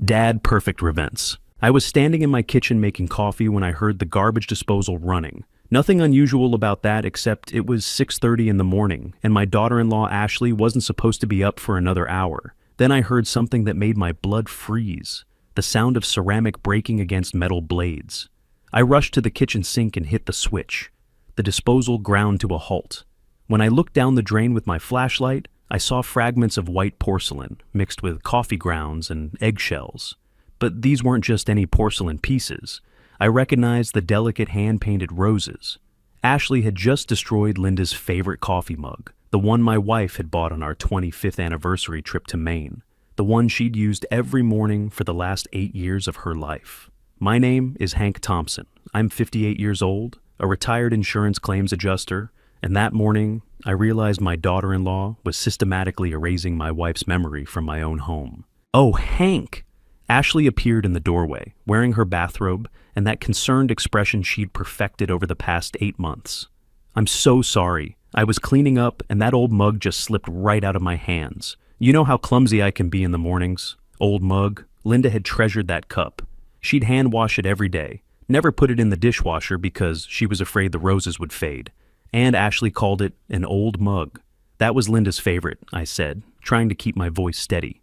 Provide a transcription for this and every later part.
Dad perfect events. I was standing in my kitchen making coffee when I heard the garbage disposal running. Nothing unusual about that except it was 6:30 in the morning and my daughter-in-law Ashley wasn't supposed to be up for another hour. Then I heard something that made my blood freeze. The sound of ceramic breaking against metal blades. I rushed to the kitchen sink and hit the switch. The disposal ground to a halt. When I looked down the drain with my flashlight, I saw fragments of white porcelain mixed with coffee grounds and eggshells. But these weren't just any porcelain pieces. I recognized the delicate hand-painted roses. Ashley had just destroyed Linda's favorite coffee mug, the one my wife had bought on our 25th anniversary trip to Maine, the one she'd used every morning for the last 8 years of her life. My name is Hank Thompson. I'm 58 years old, a retired insurance claims adjuster, and that morning, I realized my daughter-in-law was systematically erasing my wife's memory from my own home. "Oh, Hank!" Ashley appeared in the doorway, wearing her bathrobe and that concerned expression she'd perfected over the past 8 months. "I'm so sorry. I was cleaning up and that old mug just slipped right out of my hands. You know how clumsy I can be in the mornings. Old mug. Linda had treasured that cup. She'd hand wash it every day, never put it in the dishwasher because she was afraid the roses would fade. And Ashley called it an old mug. That was Linda's favorite," I said, trying to keep my voice steady.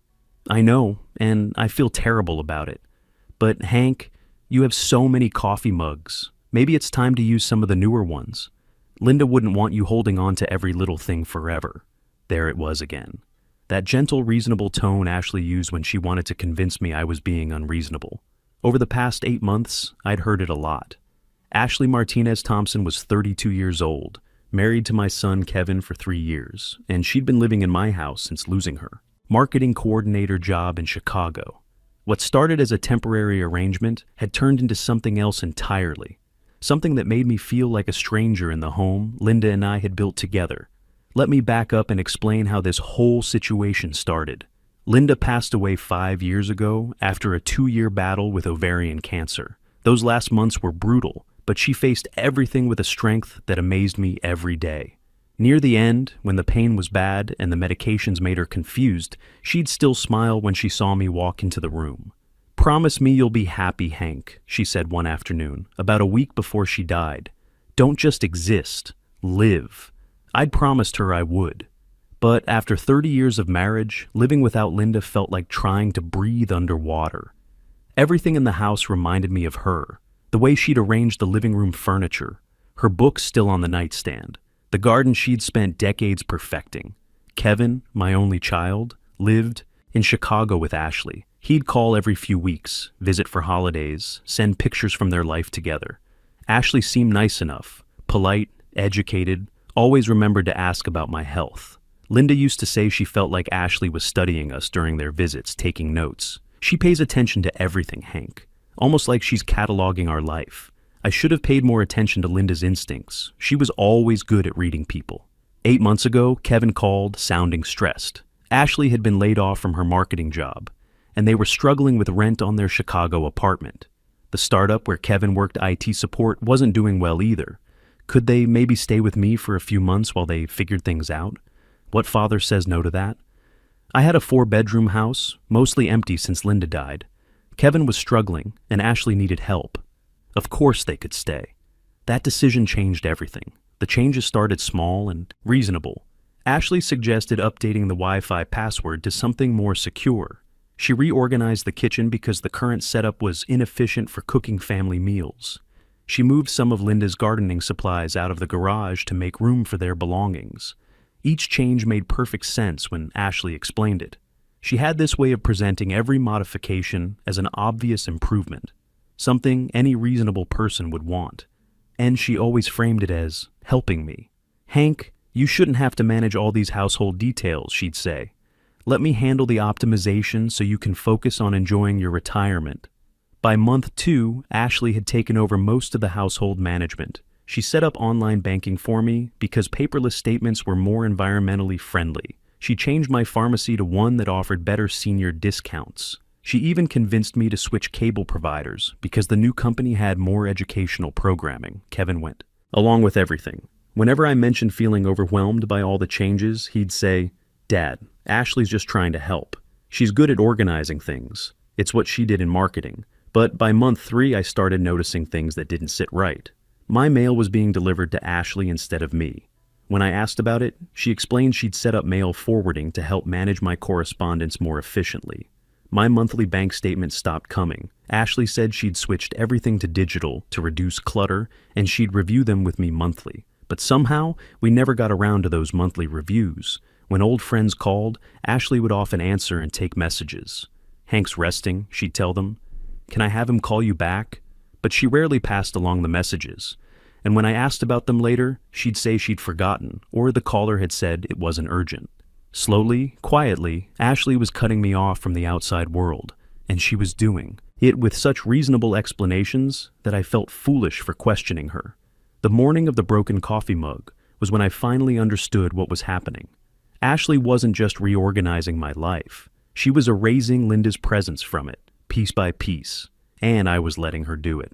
"I know, and I feel terrible about it. But Hank, you have so many coffee mugs. Maybe it's time to use some of the newer ones. Linda wouldn't want you holding on to every little thing forever." There it was again. That gentle, reasonable tone Ashley used when she wanted to convince me I was being unreasonable. Over the past 8 months, I'd heard it a lot. Ashley Martinez Thompson was 32 years old, married to my son Kevin for 3 years, and she'd been living in my house since losing her. Marketing coordinator job in Chicago. What started as a temporary arrangement had turned into something else entirely. Something that made me feel like a stranger in the home Linda and I had built together. Let me back up and explain how this whole situation started. Linda passed away 5 years ago after a 2-year battle with ovarian cancer. Those last months were brutal, but she faced everything with a strength that amazed me every day. Near the end, when the pain was bad and the medications made her confused, she'd still smile when she saw me walk into the room. "Promise me you'll be happy, Hank," she said one afternoon, about a week before she died. "Don't just exist, live." I'd promised her I would. But after 30 years of marriage, living without Linda felt like trying to breathe underwater. Everything in the house reminded me of her. The way she'd arranged the living room furniture, her books still on the nightstand, the garden she'd spent decades perfecting. Kevin, my only child, lived in Chicago with Ashley. He'd call every few weeks, visit for holidays, send pictures from their life together. Ashley seemed nice enough, polite, educated, always remembered to ask about my health. Linda used to say she felt like Ashley was studying us during their visits, taking notes. "She pays attention to everything, Hank. Almost like she's cataloging our life." I should have paid more attention to Linda's instincts. She was always good at reading people. 8 months ago, Kevin called, sounding stressed. Ashley had been laid off from her marketing job, and they were struggling with rent on their Chicago apartment. The startup where Kevin worked IT support wasn't doing well either. Could they maybe stay with me for a few months while they figured things out? What father says no to that? I had a 4-bedroom house, mostly empty since Linda died. Kevin was struggling, and Ashley needed help. Of course they could stay. That decision changed everything. The changes started small and reasonable. Ashley suggested updating the Wi-Fi password to something more secure. She reorganized the kitchen because the current setup was inefficient for cooking family meals. She moved some of Linda's gardening supplies out of the garage to make room for their belongings. Each change made perfect sense when Ashley explained it. She had this way of presenting every modification as an obvious improvement, something any reasonable person would want. And she always framed it as helping me. "Hank, you shouldn't have to manage all these household details," she'd say. "Let me handle the optimization so you can focus on enjoying your retirement." By month 2, Ashley had taken over most of the household management. She set up online banking for me because paperless statements were more environmentally friendly. She changed my pharmacy to one that offered better senior discounts. She even convinced me to switch cable providers because the new company had more educational programming. Kevin went. Along with everything. Whenever I mentioned feeling overwhelmed by all the changes, he'd say, "Dad, Ashley's just trying to help. She's good at organizing things. It's what she did in marketing. But by month 3, I started noticing things that didn't sit right. My mail was being delivered to Ashley instead of me. When I asked about it, she explained she'd set up mail forwarding to help manage my correspondence more efficiently. My monthly bank statement stopped coming. Ashley said she'd switched everything to digital to reduce clutter, and she'd review them with me monthly. But somehow, we never got around to those monthly reviews. When old friends called, Ashley would often answer and take messages. "Hank's resting," she'd tell them. "Can I have him call you back?" But she rarely passed along the messages. And when I asked about them later, she'd say she'd forgotten, or the caller had said it wasn't urgent. Slowly, quietly, Ashley was cutting me off from the outside world, and she was doing it with such reasonable explanations that I felt foolish for questioning her. The morning of the broken coffee mug was when I finally understood what was happening. Ashley wasn't just reorganizing my life. She was erasing Linda's presence from it, piece by piece, and I was letting her do it.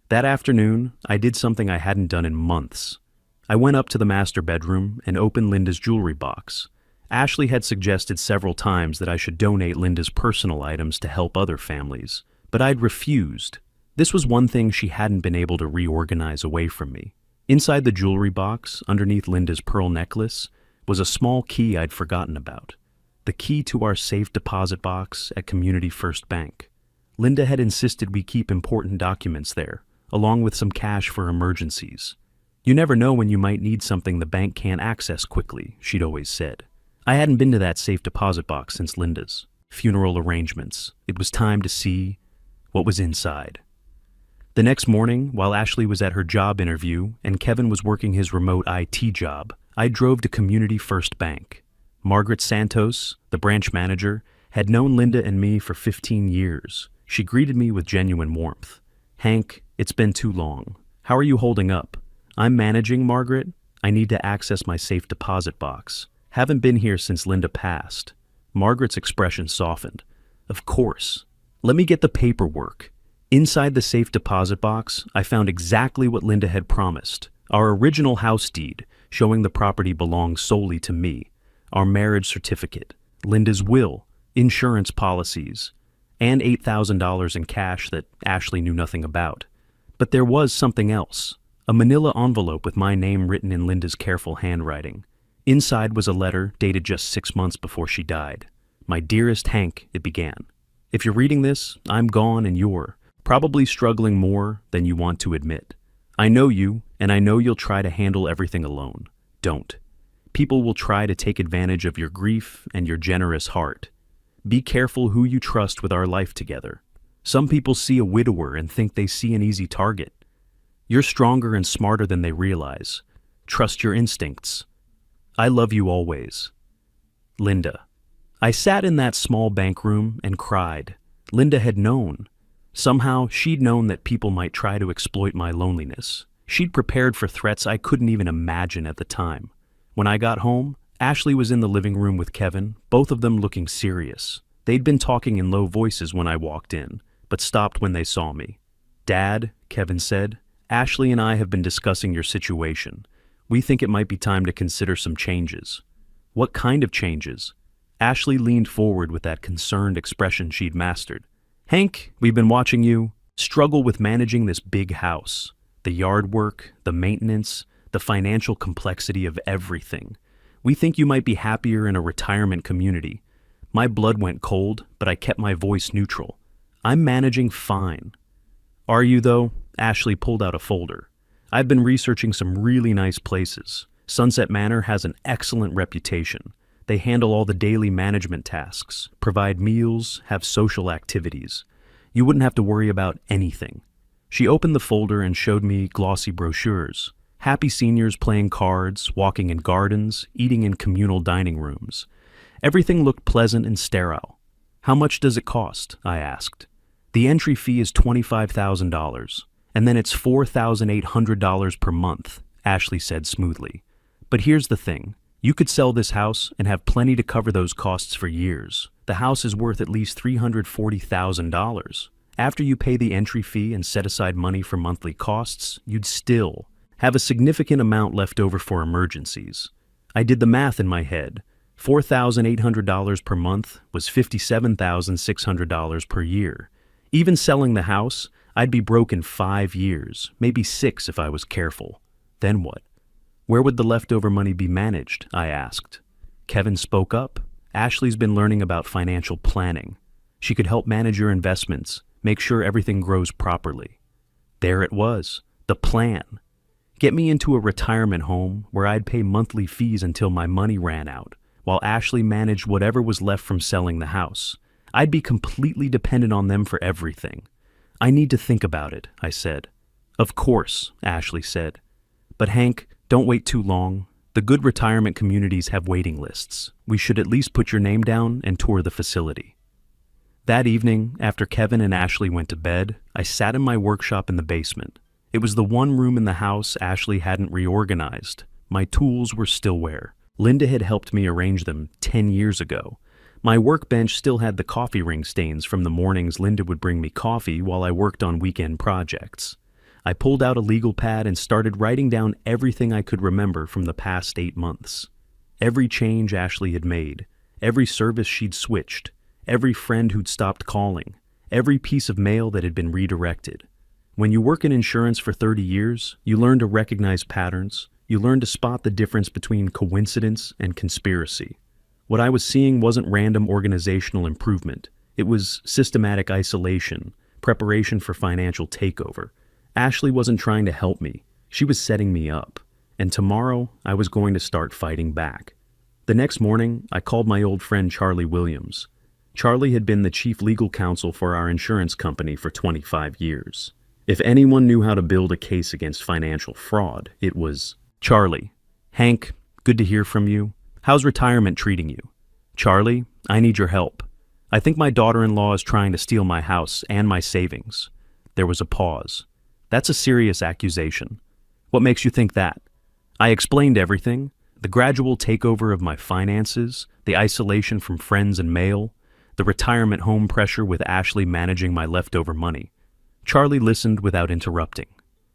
That afternoon, I did something I hadn't done in months. I went up to the master bedroom and opened Linda's jewelry box. Ashley had suggested several times that I should donate Linda's personal items to help other families, but I'd refused. This was one thing she hadn't been able to reorganize away from me. Inside the jewelry box, underneath Linda's pearl necklace, was a small key I'd forgotten about. The key to our safe deposit box at Community First Bank. Linda had insisted we keep important documents there, along with some cash for emergencies. "You never know when you might need something the bank can't access quickly," she'd always said. I hadn't been to that safe deposit box since Linda's funeral arrangements. It was time to see what was inside. The next morning, while Ashley was at her job interview and Kevin was working his remote IT job, I drove to Community First Bank. Margaret Santos, the branch manager, had known Linda and me for 15 years. She greeted me with genuine warmth. "Hank, it's been too long. How are you holding up?" "I'm managing, Margaret. I need to access my safe deposit box. Haven't been here since Linda passed." Margaret's expression softened. "Of course. Let me get the paperwork." Inside the safe deposit box, I found exactly what Linda had promised. Our original house deed, showing the property belonged solely to me. Our marriage certificate, Linda's will, insurance policies, and $8,000 in cash that Ashley knew nothing about. But there was something else. A manila envelope with my name written in Linda's careful handwriting. Inside was a letter dated just 6 months before she died. "My dearest Hank," it began. "If you're reading this, I'm gone and you're probably struggling more than you want to admit. I know you, and I know you'll try to handle everything alone. Don't. People will try to take advantage of your grief and your generous heart. Be careful who you trust with our life together. Some people see a widower and think they see an easy target. You're stronger and smarter than they realize. Trust your instincts. I love you always. Linda." I sat in that small bank room and cried. Linda had known. Somehow, she'd known that people might try to exploit my loneliness. She'd prepared for threats I couldn't even imagine at the time. When I got home, Ashley was in the living room with Kevin, both of them looking serious. They'd been talking in low voices when I walked in, but stopped when they saw me. "Dad," Kevin said, "Ashley and I have been discussing your situation. We think it might be time to consider some changes." "What kind of changes?" Ashley leaned forward with that concerned expression she'd mastered. "Hank, we've been watching you struggle with managing this big house. The yard work, the maintenance, the financial complexity of everything. We think you might be happier in a retirement community." My blood went cold, but I kept my voice neutral. "I'm managing fine." "Are you, though?" Ashley pulled out a folder. "I've been researching some really nice places. Sunset Manor has an excellent reputation. They handle all the daily management tasks, provide meals, have social activities. You wouldn't have to worry about anything." She opened the folder and showed me glossy brochures. Happy seniors playing cards, walking in gardens, eating in communal dining rooms. Everything looked pleasant and sterile. "How much does it cost?" I asked. "The entry fee is $25,000, and then it's $4,800 per month," Ashley said smoothly. "But here's the thing. You could sell this house and have plenty to cover those costs for years. The house is worth at least $340,000. After you pay the entry fee and set aside money for monthly costs, you'd still have a significant amount left over for emergencies." I did the math in my head. $4,800 per month was $57,600 per year. Even selling the house, I'd be broke in 5 years, maybe 6 if I was careful. Then what? Where would the leftover money be managed? I asked. Kevin spoke up. Ashley's been learning about financial planning. She could help manage your investments, make sure everything grows properly. There it was, the plan. Get me into a retirement home where I'd pay monthly fees until my money ran out, while Ashley managed whatever was left from selling the house. I'd be completely dependent on them for everything. I need to think about it, I said. Of course, Ashley said. But Hank, don't wait too long. The good retirement communities have waiting lists. We should at least put your name down and tour the facility. That evening, after Kevin and Ashley went to bed, I sat in my workshop in the basement. It was the one room in the house Ashley hadn't reorganized. My tools were stillware. Linda had helped me arrange them 10 years ago. My workbench still had the coffee ring stains from the mornings Linda would bring me coffee while I worked on weekend projects. I pulled out a legal pad and started writing down everything I could remember from the past 8 months. Every change Ashley had made, every service she'd switched, every friend who'd stopped calling, every piece of mail that had been redirected. When you work in insurance for 30 years, you learn to recognize patterns. You learn to spot the difference between coincidence and conspiracy. What I was seeing wasn't random organizational improvement. It was systematic isolation, preparation for financial takeover. Ashley wasn't trying to help me. She was setting me up. And tomorrow, I was going to start fighting back. The next morning, I called my old friend Charlie Williams. Charlie had been the chief legal counsel for our insurance company for 25 years. If anyone knew how to build a case against financial fraud, it was Charlie. Hank, good to hear from you. How's retirement treating you? Charlie, I need your help. I think my daughter-in-law is trying to steal my house and my savings. There was a pause. That's a serious accusation. What makes you think that? I explained everything. The gradual takeover of my finances, the isolation from friends and mail, the retirement home pressure with Ashley managing my leftover money. Charlie listened without interrupting.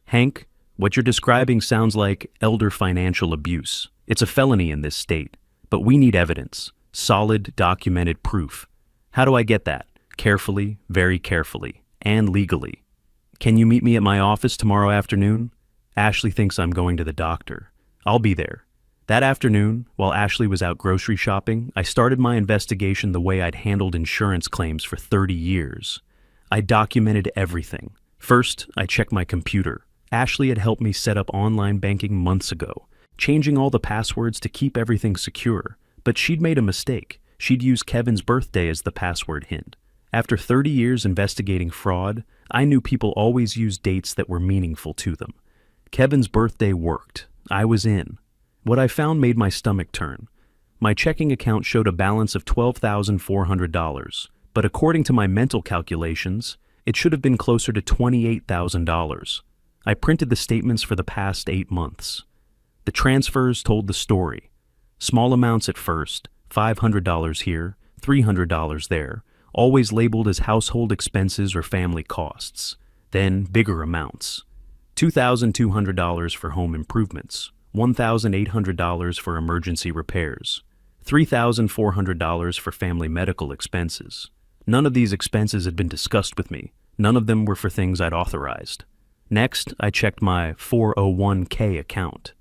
Hank, what you're describing sounds like elder financial abuse. It's a felony in this state, but we need evidence, solid, documented proof. How do I get that? Carefully, very carefully, and legally. Can you meet me at my office tomorrow afternoon? Ashley thinks I'm going to the doctor. I'll be there. That afternoon, while Ashley was out grocery shopping, I started my investigation the way I'd handled insurance claims for 30 years. I documented everything. First, I checked my computer. Ashley had helped me set up online banking months ago, changing all the passwords to keep everything secure. But she'd made a mistake. She'd used Kevin's birthday as the password hint. After 30 years investigating fraud, I knew people always used dates that were meaningful to them. Kevin's birthday worked. I was in. What I found made my stomach turn. My checking account showed a balance of $12,400, but according to my mental calculations, it should have been closer to $28,000. I printed the statements for the past 8 months. The transfers told the story. Small amounts at first, $500 here, $300 there, always labeled as household expenses or family costs. Then bigger amounts. $2,200 for home improvements, $1,800 for emergency repairs, $3,400 for family medical expenses. None of these expenses had been discussed with me. None of them were for things I'd authorized. Next, I checked my 401k account.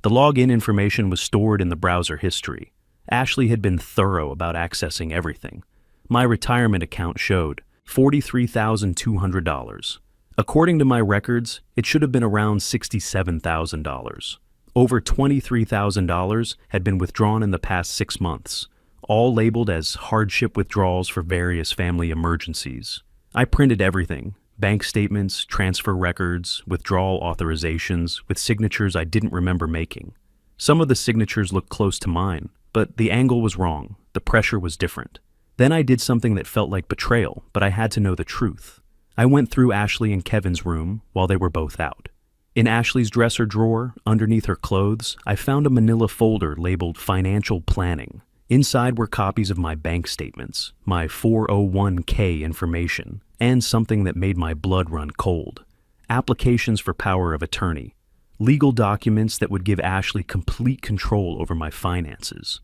The login information was stored in the browser history. Ashley had been thorough about accessing everything. My retirement account showed $43,200. According to my records, it should have been around $67,000. Over $23,000 had been withdrawn in the past 6 months, all labeled as hardship withdrawals for various family emergencies. I printed everything: bank statements, transfer records, withdrawal authorizations, with signatures I didn't remember making. Some of the signatures looked close to mine, but the angle was wrong. The pressure was different. Then I did something that felt like betrayal, but I had to know the truth. I went through Ashley and Kevin's room while they were both out. In Ashley's dresser drawer, underneath her clothes, I found a manila folder labeled Financial Planning. Inside were copies of my bank statements, my 401k information, and something that made my blood run cold: applications for power of attorney, legal documents that would give Ashley complete control over my finances.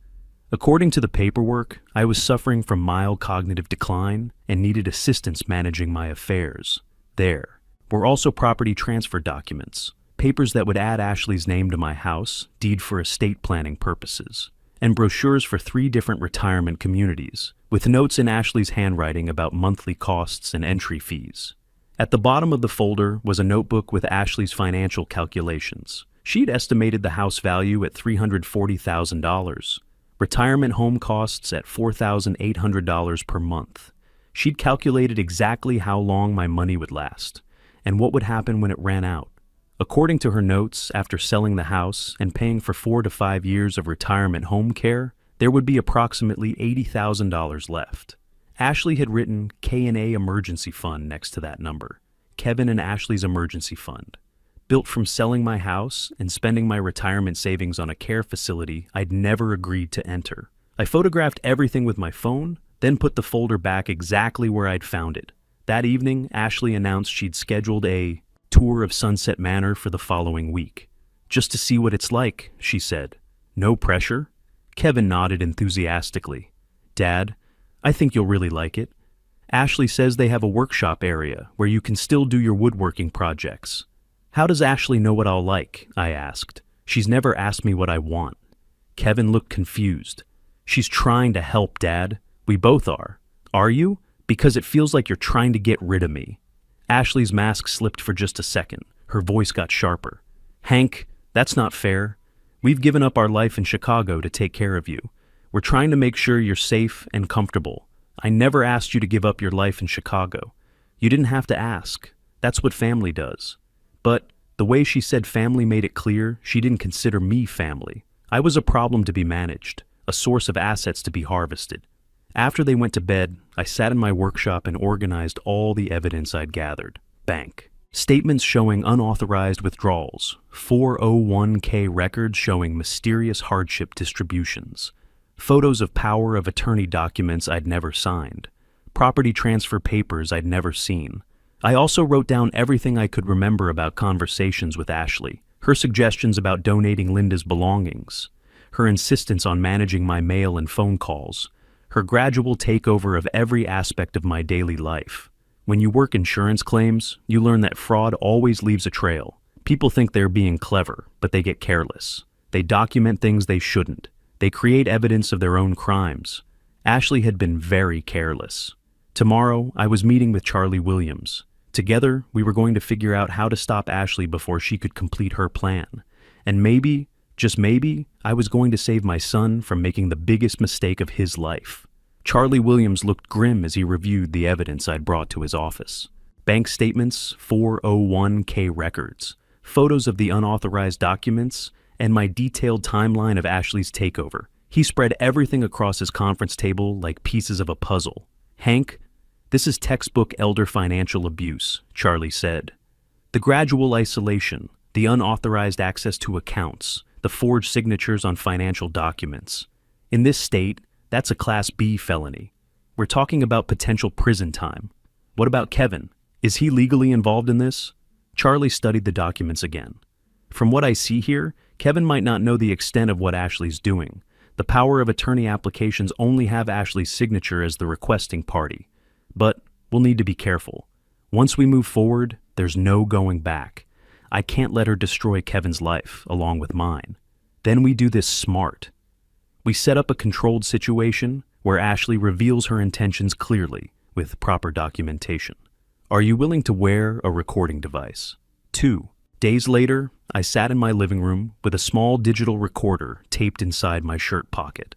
According to the paperwork, I was suffering from mild cognitive decline and needed assistance managing my affairs. There were also property transfer documents, papers that would add Ashley's name to my house, deed for estate planning purposes, and brochures for 3 different retirement communities, with notes in Ashley's handwriting about monthly costs and entry fees. At the bottom of the folder was a notebook with Ashley's financial calculations. She'd estimated the house value at $340,000, retirement home costs at $4,800 per month. She'd calculated exactly how long my money would last, and what would happen when it ran out. According to her notes, after selling the house and paying for 4 to 5 years of retirement home care, there would be approximately $80,000 left. Ashley had written K&A Emergency Fund next to that number, Kevin and Ashley's emergency fund, built from selling my house and spending my retirement savings on a care facility I'd never agreed to enter. I photographed everything with my phone, then put the folder back exactly where I'd found it. That evening, Ashley announced she'd scheduled a tour of Sunset Manor for the following week. Just to see what it's like, she said. No pressure? Kevin nodded enthusiastically. Dad, I think you'll really like it. Ashley says they have a workshop area where you can still do your woodworking projects. How does Ashley know what I'll like? I asked. She's never asked me what I want. Kevin looked confused. She's trying to help, Dad. We both are. Are you? Because it feels like you're trying to get rid of me. Ashley's mask slipped for just a second. Her voice got sharper. Hank, that's not fair. We've given up our life in Chicago to take care of you. We're trying to make sure you're safe and comfortable. I never asked you to give up your life in Chicago. You didn't have to ask. That's what family does. But the way she said family made it clear she didn't consider me family. I was a problem to be managed, a source of assets to be harvested. After they went to bed, I sat in my workshop and organized all the evidence I'd gathered. Bank statements showing unauthorized withdrawals, 401k records showing mysterious hardship distributions, photos of power of attorney documents I'd never signed, property transfer papers I'd never seen. I also wrote down everything I could remember about conversations with Ashley, her suggestions about donating Linda's belongings, her insistence on managing my mail and phone calls, her gradual takeover of every aspect of my daily life. When you work insurance claims, you learn that fraud always leaves a trail. People think they're being clever, but they get careless. They document things they shouldn't. They create evidence of their own crimes. Ashley had been very careless. Tomorrow, I was meeting with Charlie Williams. Together, we were going to figure out how to stop Ashley before she could complete her plan. And maybe, just maybe, I was going to save my son from making the biggest mistake of his life. Charlie Williams looked grim as he reviewed the evidence I'd brought to his office. Bank statements, 401k records, photos of the unauthorized documents, and my detailed timeline of Ashley's takeover. He spread everything across his conference table like pieces of a puzzle. Hank, this is textbook elder financial abuse, Charlie said. The gradual isolation, the unauthorized access to accounts, the forged signatures on financial documents. In this state, that's a Class B felony. We're talking about potential prison time. What about Kevin? Is he legally involved in this? Charlie studied the documents again. From what I see here, Kevin might not know the extent of what Ashley's doing. The power of attorney applications only have Ashley's signature as the requesting party. But we'll need to be careful. Once we move forward, there's no going back. I can't let her destroy Kevin's life, along with mine. Then we do this smart. We set up a controlled situation where Ashley reveals her intentions clearly, with proper documentation. Are you willing to wear a recording device? 2 days later, I sat in my living room with a small digital recorder taped inside my shirt pocket.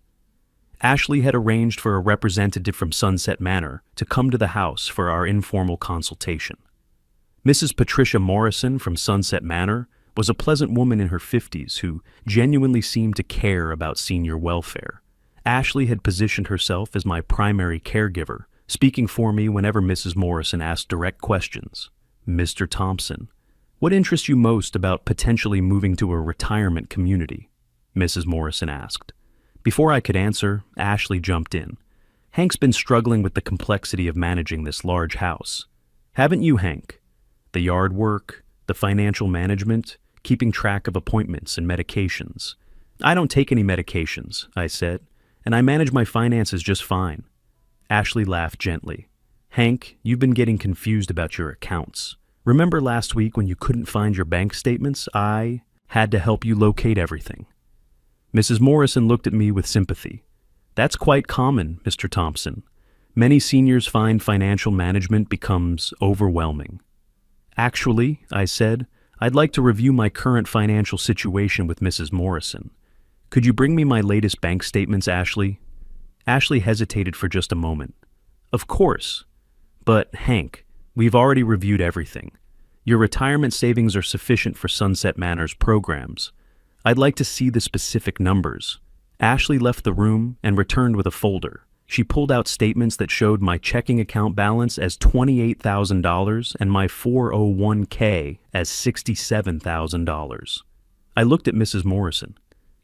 Ashley had arranged for a representative from Sunset Manor to come to the house for our informal consultation. Mrs. Patricia Morrison from Sunset Manor was a pleasant woman in her 50s who genuinely seemed to care about senior welfare. Ashley had positioned herself as my primary caregiver, speaking for me whenever Mrs. Morrison asked direct questions. Mr. Thompson, what interests you most about potentially moving to a retirement community? Mrs. Morrison asked. Before I could answer, Ashley jumped in. Hank's been struggling with the complexity of managing this large house. Haven't you, Hank? The yard work, the financial management, keeping track of appointments and medications. I don't take any medications, I said, and I manage my finances just fine. Ashley laughed gently. Hank, you've been getting confused about your accounts. Remember last week when you couldn't find your bank statements? I had to help you locate everything. Mrs. Morrison looked at me with sympathy. That's quite common, Mr. Thompson. Many seniors find financial management becomes overwhelming. Actually, I said, I'd like to review my current financial situation with Mrs. Morrison. Could you bring me my latest bank statements, Ashley? Ashley hesitated for just a moment. Of course. But, Hank, we've already reviewed everything. Your retirement savings are sufficient for Sunset Manor's programs. I'd like to see the specific numbers. Ashley left the room and returned with a folder. She pulled out statements that showed my checking account balance as $28,000 and my 401k as $67,000. I looked at Mrs. Morrison.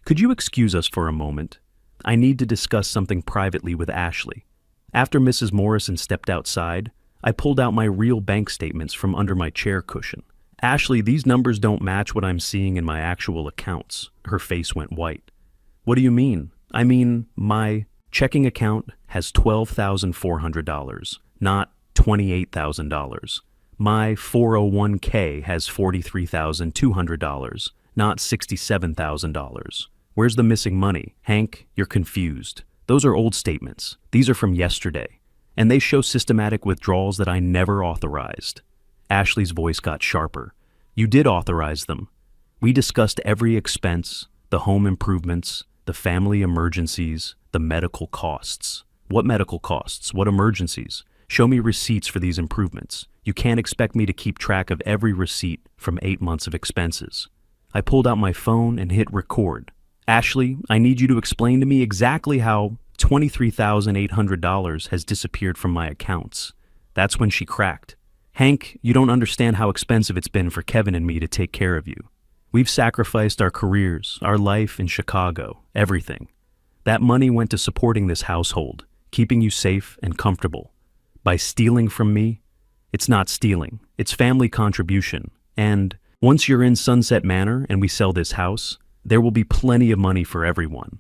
Could you excuse us for a moment? I need to discuss something privately with Ashley. After Mrs. Morrison stepped outside, I pulled out my real bank statements from under my chair cushion. Ashley, these numbers don't match what I'm seeing in my actual accounts. Her face went white. What do you mean? I mean, my checking account has $12,400, not $28,000. My 401k has $43,200, not $67,000. Where's the missing money? Hank, you're confused. Those are old statements. These are from yesterday, and they show systematic withdrawals that I never authorized. Ashley's voice got sharper. You did authorize them. We discussed every expense, the home improvements, the family emergencies, the medical costs. What medical costs? What emergencies? Show me receipts for these improvements. You can't expect me to keep track of every receipt from 8 months of expenses. I pulled out my phone and hit record. Ashley, I need you to explain to me exactly how $23,800 has disappeared from my accounts. That's when she cracked. Hank, you don't understand how expensive it's been for Kevin and me to take care of you. We've sacrificed our careers, our life in Chicago, everything. That money went to supporting this household, keeping you safe and comfortable. By stealing from me, it's not stealing, it's family contribution. And once you're in Sunset Manor and we sell this house, there will be plenty of money for everyone.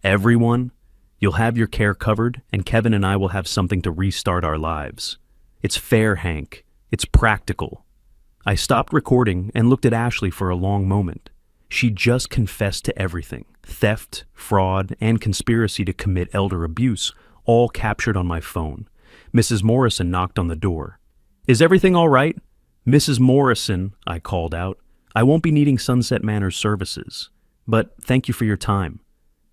Everyone, you'll have your care covered, and Kevin and I will have something to restart our lives. It's fair, Hank. It's practical. I stopped recording and looked at Ashley for a long moment. She just confessed to everything. Theft, fraud, and conspiracy to commit elder abuse, all captured on my phone. Mrs. Morrison knocked on the door. Is everything all right? Mrs. Morrison, I called out. I won't be needing Sunset Manor's services, but thank you for your time.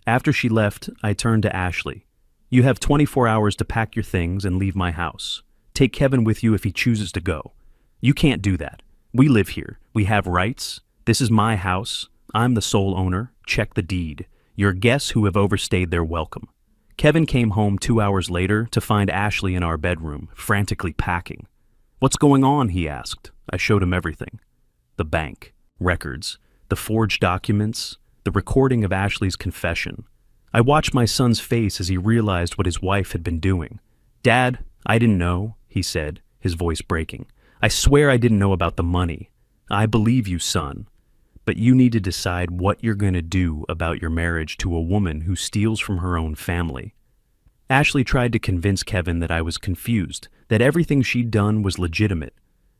After she left, I turned to Ashley. You have 24 hours to pack your things and leave my house. Take Kevin with you if he chooses to go. You can't do that. We live here. We have rights. This is my house. I'm the sole owner. Check the deed. Your guests who have overstayed their welcome. Kevin came home 2 hours later to find Ashley in our bedroom, frantically packing. What's going on? He asked. I showed him everything. The bank, records, the forged documents, the recording of Ashley's confession. I watched my son's face as he realized what his wife had been doing. Dad, I didn't know, he said, his voice breaking. I swear I didn't know about the money. I believe you, son. But you need to decide what you're going to do about your marriage to a woman who steals from her own family. Ashley tried to convince Kevin that I was confused, that everything she'd done was legitimate.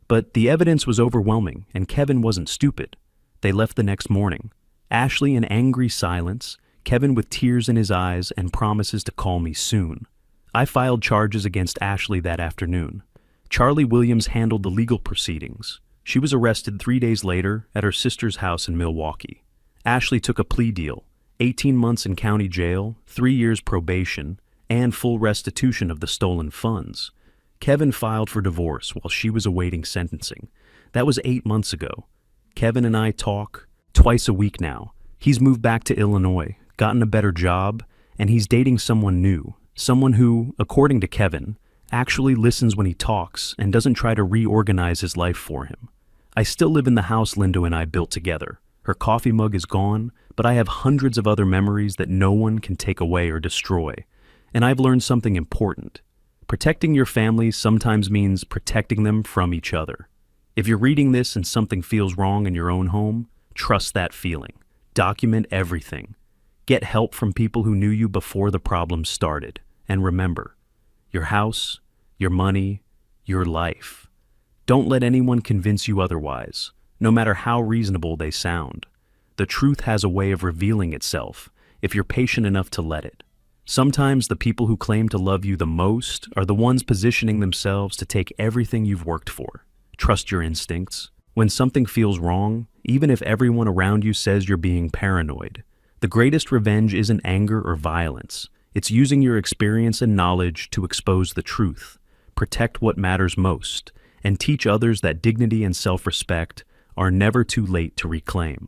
But the evidence was overwhelming, and Kevin wasn't stupid. They left the next morning. Ashley in angry silence, Kevin with tears in his eyes and promises to call me soon. I filed charges against Ashley that afternoon. Charlie Williams handled the legal proceedings. She was arrested 3 days later at her sister's house in Milwaukee. Ashley took a plea deal, 18 months in county jail, 3 years probation, and full restitution of the stolen funds. Kevin filed for divorce while she was awaiting sentencing. That was 8 months ago. Kevin and I talk twice a week now. He's moved back to Illinois, gotten a better job, and he's dating someone new, someone who, according to Kevin, actually listens when he talks and doesn't try to reorganize his life for him. I still live in the house Linda and I built together. Her coffee mug is gone, but I have hundreds of other memories that no one can take away or destroy. And I've learned something important. Protecting your family sometimes means protecting them from each other. If you're reading this and something feels wrong in your own home, trust that feeling. Document everything. Get help from people who knew you before the problem started. And remember, your house, your money, your life. Don't let anyone convince you otherwise, no matter how reasonable they sound. The truth has a way of revealing itself if you're patient enough to let it. Sometimes the people who claim to love you the most are the ones positioning themselves to take everything you've worked for. Trust your instincts. When something feels wrong, even if everyone around you says you're being paranoid, the greatest revenge isn't anger or violence. It's using your experience and knowledge to expose the truth, protect what matters most, and teach others that dignity and self-respect are never too late to reclaim.